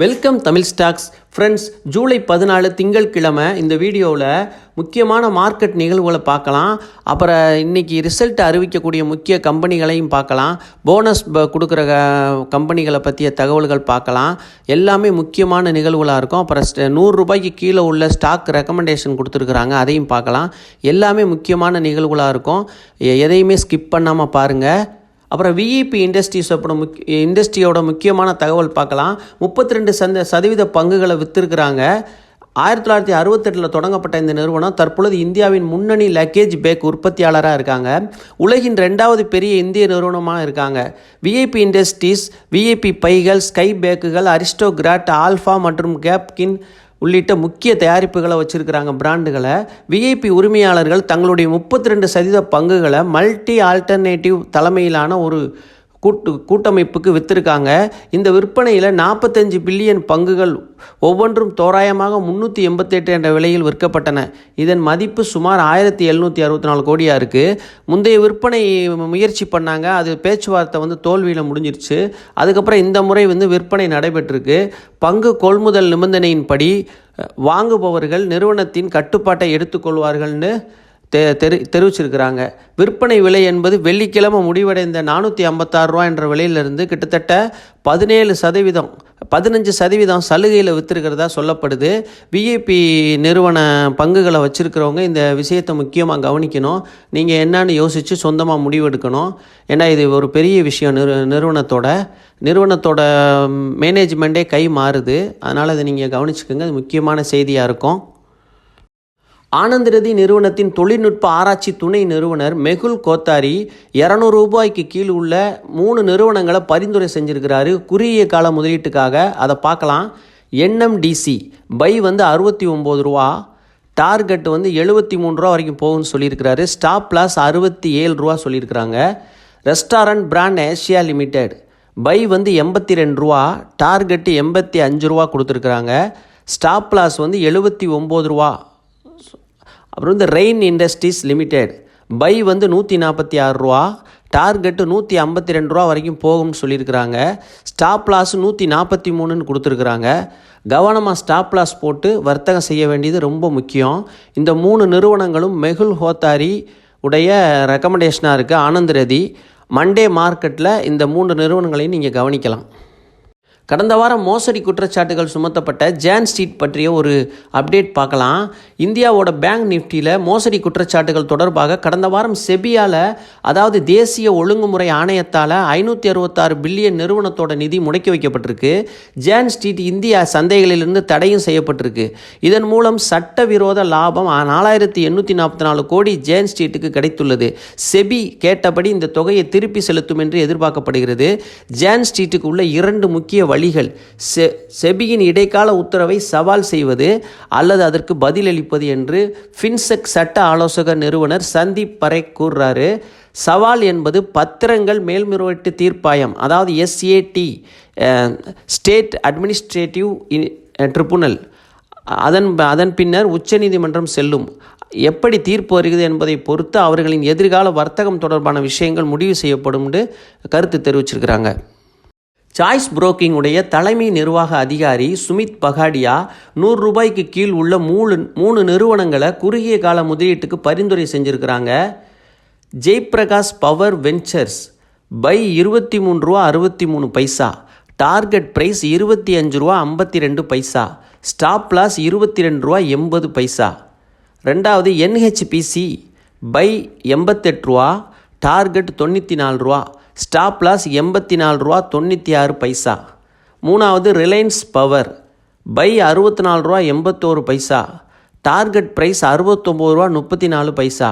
Welcome Tamil stocks friends. July 14 திங்கட்கிழமை இந்த வீடியோவில் முக்கியமான மார்க்கெட் நிகழ்வுகளை பார்க்கலாம். அப்புறம் இன்றைக்கி ரிசல்ட் அறிவிக்கக்கூடிய முக்கிய கம்பெனிகளையும் பார்க்கலாம். போனஸ் கொடுக்குற கம்பெனிகளை பற்றிய தகவல்கள் பார்க்கலாம். எல்லாமே முக்கியமான நிகழ்வுகளாக இருக்கும். அப்புறம் 100 ரூபாய்க்கு கீழே உள்ள ஸ்டாக் ரெக்கமெண்டேஷன் கொடுத்துருக்குறாங்க, அதையும் பார்க்கலாம். எல்லாமே முக்கியமான நிகழ்வுகளாக இருக்கும். எதையுமே ஸ்கிப் பண்ணாமல் பாருங்கள். அப்புறம் விஇபி இண்டஸ்ட்ரியோட முக்கியமான தகவல் பார்க்கலாம். 32% பங்குகளை விற்றுருக்குறாங்க. 1968 தொடங்கப்பட்ட இந்த நிறுவனம் தற்பொழுது இந்தியாவின் முன்னணி லக்கேஜ் பேக் உற்பத்தியாளராக இருக்காங்க. உலகின் 2வது பெரிய இந்திய நிறுவனமாக இருக்காங்க. விஐபி இண்டஸ்ட்ரீஸ் விஐபி பைகள், ஸ்கை பேக்குகள், அரிஸ்டோகிராட், ஆல்ஃபா மற்றும் கேப்கின் உள்ளிட்ட முக்கிய தயாரிப்புகளை வச்சுருக்கிறாங்க, பிராண்டுகளை. விஐபி உரிமையாளர்கள் தங்களுடைய 32% பங்குகளை மல்டி ஆல்டர்னேட்டிவ் தலைமையிலான ஒரு கூட்டமைப்புக்கு விற்றுருக்காங்க. இந்த விற்பனையில் 45 பில்லியன் பங்குகள் ஒவ்வொன்றும் தோராயமாக 388 என்ற விலையில் விற்கப்பட்டன. இதன் மதிப்பு சுமார் 1764 கோடியாக இருக்குது. முந்தைய விற்பனை முயற்சி பண்ணாங்க, அது பேச்சுவார்த்தை தோல்வியில் முடிஞ்சிருச்சு. அதுக்கப்புறம் இந்த முறை விற்பனை நடைபெற்றிருக்கு. பங்கு கொள்முதல் நிபந்தனையின்படி வாங்குபவர்கள் நிறுவனத்தின் கட்டுப்பாட்டை எடுத்துக்கொள்வார்கள்னு தெரிவிச்சிருக்கிறாங்க. விற்பனை விலை என்பது வெள்ளிக்கிழமை முடிவடைந்த 456 ரூபா என்ற விலையிலிருந்து கிட்டத்தட்ட 15% சலுகையில் விற்றுருக்கிறதா சொல்லப்படுது. விஐபி நிறுவன பங்குகளை வச்சுருக்கிறவங்க இந்த விஷயத்தை முக்கியமாக கவனிக்கணும். நீங்கள் என்னன்னு யோசித்து சொந்தமாக முடிவெடுக்கணும். ஏன்னா இது ஒரு பெரிய விஷயம். நிறுவனத்தோட மேனேஜ்மெண்ட்டே கை மாறுது. அதனால் அதை நீங்கள் கவனிச்சுக்கோங்க. அது முக்கியமான செய்தியாக இருக்கும். ஆனந்த்ரதி நிறுவனத்தின் தொழில்நுட்ப ஆராய்ச்சி துணை நிறுவனர் மெகுல் கோத்தாரி 200 ரூபாய்க்கு கீழ் உள்ள 3 நிறுவனங்களை பரிந்துரை செஞ்சுருக்கிறாரு குறுகிய கால முதலீட்டுக்காக. அதை பார்க்கலாம். என்எம்டிசி பை 69 ரூபா, டார்கெட் 73 ரூபா வரைக்கும் போகும்னு சொல்லியிருக்கிறாரு. ஸ்டாப் லாஸ் 67 ரூபா சொல்லியிருக்கிறாங்க. Restaurant brand Asia limited by 82 ரூபா, டார்கெட்டு 85 ரூபா கொடுத்துருக்குறாங்க. ஸ்டாப் லாஸ் 79 ரூபா. அப்புறம் ரெயின் இண்டஸ்ட்ரீஸ் லிமிடெட் பை 146 ரூபா, டார்கெட்டு 152 ரூபா வரைக்கும் போகும்னு சொல்லியிருக்கிறாங்க. ஸ்டாப் லாஸ் 143ன்னு கொடுத்துருக்குறாங்க. கவனமாக ஸ்டாப் லாஸ் போட்டு வர்த்தகம் செய்ய வேண்டியது ரொம்ப முக்கியம். இந்த 3 நிறுவனங்களும் மெகுல் கோத்தாரி உடைய ரெக்கமெண்டேஷனாக இருக்குது. ஆனந்த்ரதி மண்டே மார்க்கெட்டில் இந்த 3 நிறுவனங்களையும் நீங்கள் கவனிக்கலாம். கடந்த வாரம் மோசடி குற்றச்சாட்டுகள் சுமத்தப்பட்ட ஜேன் ஸ்ட்ரீட் பற்றிய ஒரு அப்டேட் பார்க்கலாம். இந்தியாவோட பேங்க் நிஃப்டியில் மோசடி குற்றச்சாட்டுகள் தொடர்பாக கடந்த வாரம் செபியால், அதாவது தேசிய ஒழுங்குமுறை ஆணையத்தால் 566 பில்லியன் நிறுவனத்தோட நிதி முடக்கி வைக்கப்பட்டிருக்கு. ஜேன் ஸ்ட்ரீட் இந்தியா சந்தைகளிலிருந்து தடையும் செய்யப்பட்டிருக்கு. இதன் மூலம் சட்டவிரோத லாபம் 4844 கோடி ஜேன் ஸ்ட்ரீட்டுக்கு கிடைத்துள்ளது. செபி கேட்டபடி இந்த தொகையை திருப்பி செலுத்தும் என்று எதிர்பார்க்கப்படுகிறது. ஜேன் ஸ்ட்ரீட்டுக்கு உள்ள 2 முக்கிய வழிகள் செபியின் இடைக்கால உத்தரவை சவால் செய்வது அல்லது அதற்கு பதிலளிப்பது என்று ஃபின்செக் சட்ட ஆலோசகர் நிறுவனர் சந்தீப் பரேக் கூறுறாரு. சவால் என்பது பத்திரங்கள் மேல்முறையீட்டு தீர்ப்பாயம், அதாவது SAT, ஸ்டேட் அட்மினிஸ்ட்ரேட்டிவ் ட்ரிபுனல், அதன் பின்னர் உச்சநீதிமன்றம் செல்லும். எப்படி தீர்ப்பு வருகிறது என்பதை பொறுத்து அவர்களின் எதிர்கால வர்த்தகம் தொடர்பான விஷயங்கள் முடிவு செய்யப்படும் என்று கருத்து தெரிவிச்சிருக்கிறாங்க. சாய்ஸ் புரோக்கிங் உடைய தலைமை நிர்வாக அதிகாரி சுமித் பகாடியா 100 ரூபாய்க்கு கீழ் உள்ள 3 நிறுவனங்களை குறுகிய கால முதலீட்டுக்கு பரிந்துரை செஞ்சுருக்கிறாங்க. ஜெய்பிரகாஷ் பவர் வெஞ்சர்ஸ் பை 23 ரூபா 63 பைசா, டார்கெட் ப்ரைஸ் 25 ரூபா 52 பைசா, ஸ்டாப் லாஸ் 22 ரூபா 80 பைசா. ரெண்டாவது NHPC பை 88 ரூபா, டார்கெட் 94 ரூபா, ஸ்டாப் லாஸ் 84 ரூபா 96 பைசா. மூணாவது ரிலையன்ஸ் பவர் பை 64 ரூபா 81 பைசா, டார்கெட் ப்ரைஸ் 69 ரூபா 34 பைசா,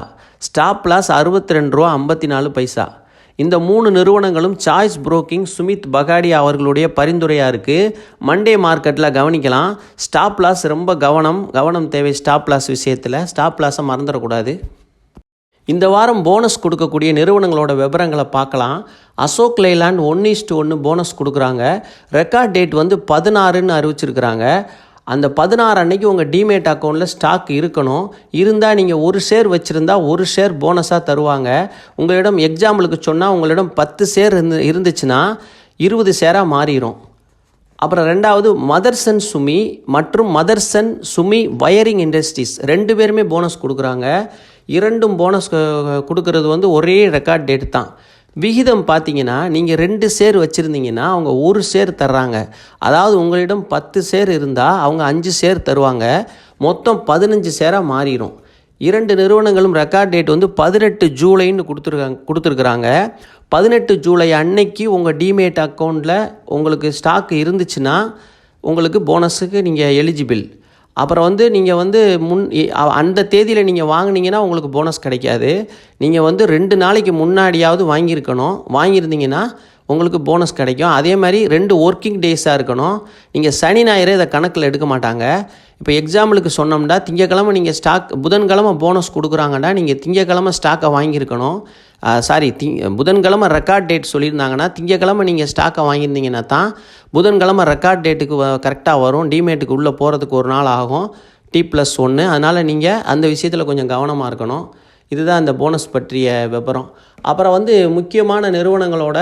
ஸ்டாப் லாஸ் 62 ரூபா 54 பைசா. இந்த 3 நிறுவனங்களும் சாய்ஸ் புரோக்கிங் சுமித் பகாடியா அவர்களுடைய பரிந்துரையாக இருக்குது. மண்டே மார்க்கெட்டில் கவனிக்கலாம். ஸ்டாப் லாஸ் ரொம்ப கவனம் தேவை. ஸ்டாப் லாஸ் விஷயத்தில் ஸ்டாப் லாஸை மறந்துடக்கூடாது. இந்த வாரம் போனஸ் கொடுக்கக்கூடிய நிறுவனங்களோட விவரங்களை பார்க்கலாம். அசோக் லைலாண்ட் 1:1 போனஸ் கொடுக்குறாங்க. ரெக்கார்ட் டேட் 16ன்னு அறிவிச்சிருக்கிறாங்க. அந்த 16 அன்னைக்கு உங்கள் டிமேட் அக்கௌண்ட்டில் ஸ்டாக் இருக்கணும். இருந்தால் நீங்கள் 1 ஷேர் வச்சுருந்தா 1 ஷேர் போனஸாக தருவாங்க. உங்களிடம் எக்ஸாம்பிளுக்கு சொன்னால் உங்களிடம் 10 ஷேர் இருந்துச்சுன்னா 20 ஷேராக மாறிடும். அப்புறம் ரெண்டாவது மதர்சன் சுமி மற்றும் மதர்சன் சுமி வயரிங் இண்டஸ்ட்ரீஸ் 2 பேருமே போனஸ் கொடுக்குறாங்க. 2ம் போனஸ் கொடுக்கறது வந்து ஒரே ரெக்கார்ட் டேட் தான். விகிதம் பார்த்தீங்கன்னா நீங்கள் 2 ஷேர் வச்சுருந்தீங்கன்னா அவங்க 1 ஷேர் தர்றாங்க. அதாவது உங்களிடம் 10 ஷேர் இருந்தால் அவங்க 5 ஷேர் தருவாங்க. மொத்தம் 15 ஷேராக மாறிடும். 2 நிறுவனங்களும் ரெக்கார்ட் டேட் வந்து 18 ஜூலைன்னு கொடுத்துருக்குறாங்க. 18 ஜூலை அன்னைக்கு உங்கள் டிமேட் அக்கௌண்ட்டில் உங்களுக்கு ஸ்டாக் இருந்துச்சுன்னா உங்களுக்கு போனஸுக்கு நீங்கள் எலிஜிபிள். அப்புறம் வந்து நீங்கள் வந்து அந்த தேதியில் நீங்கள் வாங்கினீங்கன்னா உங்களுக்கு போனஸ் கிடைக்காது. நீங்கள் வந்து 2 நாளைக்கு முன்னாடியாவது வாங்கியிருந்தீங்கன்னா உங்களுக்கு போனஸ் கிடைக்கும். அதே மாதிரி 2 ஒர்க்கிங் டேஸாக இருக்கணும். நீங்கள் சனி ஞாயிறு இதை கணக்கில் எடுக்க மாட்டாங்க. இப்போ எக்ஸாம்பிளுக்கு சொன்னோம்னா திங்கக்கிழமை நீங்கள் புதன்கிழமை போனஸ் கொடுக்குறாங்கன்னா நீங்கள் திங்கக்கிழமை ஸ்டாக்கை வாங்கியிருக்கணும். புதன்கிழமை ரெக்கார்ட் டேட் சொல்லியிருந்தாங்கன்னா திங்கக்கிழமை நீங்கள் ஸ்டாக்கை வாங்கியிருந்தீங்கன்னா தான் புதன்கிழமை ரெக்கார்ட் டேட்டுக்கு கரெக்டாக வரும். டிமேட்டுக்கு உள்ளே போகிறதுக்கு 1 நாள் ஆகும், T+1. அதனால் நீங்கள் அந்த விஷயத்தில் கொஞ்சம் கவனமாக இருக்கணும். இதுதான் இந்த போனஸ் பற்றிய விவரம். அப்புறம் வந்து முக்கியமான நிறுவனங்களோட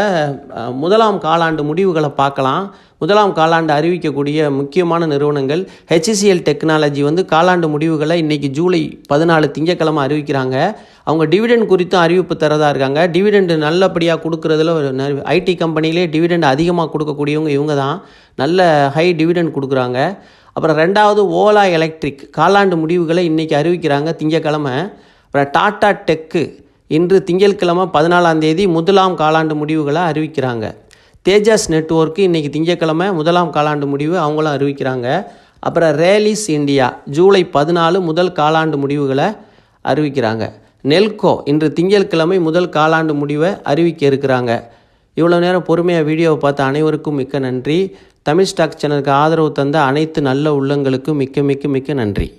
1ஆம் காலாண்டு முடிவுகளை பார்க்கலாம். 1ஆம் காலாண்டு அறிவிக்கக்கூடிய முக்கியமான நிறுவனங்கள் HCL டெக்னாலஜி வந்து காலாண்டு முடிவுகளை இன்றைக்கி ஜூலை 14 திங்கக்கிழமை அறிவிக்கிறாங்க. அவங்க டிவிடெண்ட் குறித்தும் அறிவிப்பு தரதாக இருக்காங்க. டிவிடெண்ட் நல்லபடியாக கொடுக்குறதுல ஐடி கம்பெனிலே டிவிடெண்ட் அதிகமாக கொடுக்கக்கூடியவங்க இவங்க தான். நல்ல ஹை டிவிடெண்ட் கொடுக்குறாங்க. அப்புறம் 2வது ஓலா எலக்ட்ரிக் காலாண்டு முடிவுகளை இன்றைக்கி அறிவிக்கிறாங்க திங்கக்கிழமை. அப்புறம் டாடா டெக்கு இன்று திங்கட்கிழமை 14ஆம் தேதி 1ஆம் காலாண்டு முடிவுகளை அறிவிக்கிறாங்க. தேஜாஸ் நெட்வொர்க்கு இன்றைக்கி திங்கட்கிழமை 1ஆம் காலாண்டு முடிவு அவங்களும் அறிவிக்கிறாங்க. அப்புறம் ரேலிஸ் இந்தியா ஜூலை 14 முதல் காலாண்டு முடிவுகளை அறிவிக்கிறாங்க. நெல்கோ இன்று திங்கட்கிழமை முதல் காலாண்டு முடிவை அறிவிக்க இருக்கிறாங்க. இவ்வளோ நேரம் பொறுமையாக வீடியோவை பார்த்த அனைவருக்கும் மிக்க நன்றி. தமிழ் ஸ்டாக் சேனலுக்கு ஆதரவு தந்த அனைத்து நல்ல உள்ளங்களுக்கும் மிக்க மிக்க மிக்க நன்றி.